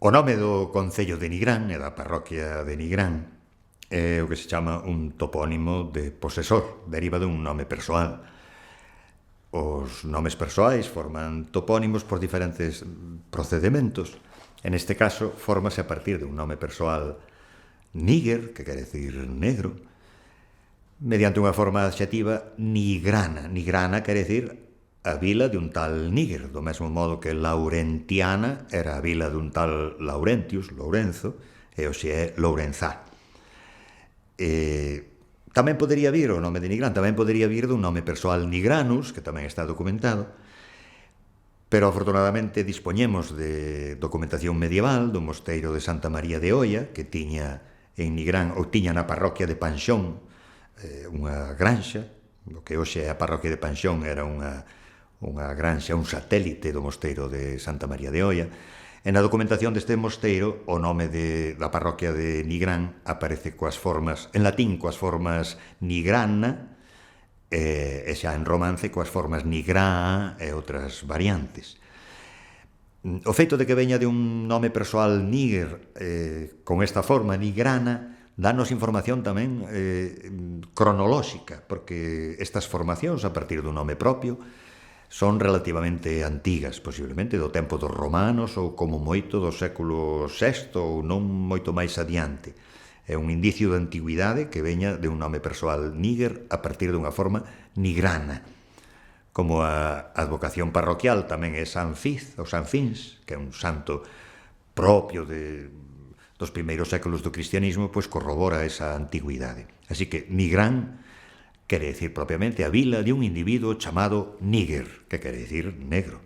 O nome do concello de Nigrán e da parroquia de Nigrán é o que se chama un topónimo de posesor, deriva dun nome persoal. Os nomes persoais forman topónimos por diferentes procedementos. En este caso, fórmase a partir de un nome persoal níger, que quere decir negro, mediante unha forma adxetiva nigrana. Nigrana quere decir a vila de un tal Níger, do mesmo modo que Laurentiana era a vila dun tal Laurentius, Lourenzo, e hoxe é Lourenzá. Tamén podería vir o nome de Nigrán, tamén podería vir dun nome persoal Nigranus, que tamén está documentado, pero afortunadamente dispoñemos de documentación medieval do mosteiro de Santa María de Oia, que tiña en Nigrán, ou tiña na parroquia de Panxón, unha granxa, o que hoxe é a parroquia de Panxón era unha granxa, un satélite do mosteiro de Santa María de Oia. En a documentación deste mosteiro, o nome da parroquia de Nigrán aparece coas formas, en latín, coas formas Nigrana, e xa en romance coas formas Nigrá e outras variantes. O feito de que veña de un nome persoal Níger con esta forma Nigrana danos información tamén cronolóxica, porque estas formacións a partir dun nome propio son relativamente antigas, posiblemente do tempo dos romanos ou como moito do século VI ou non moito máis adiante. É un indicio de antigüidade que veña de un nome persoal níger a partir dunha forma nigrana. Como a advocación parroquial tamén é San Fiz, ou San Fins, que é un santo propio dos primeiros séculos do cristianismo, pois corrobora esa antigüidade. Así que Nigrán quere decir propiamente a vila de un individuo chamado Níger, que quere decir negro.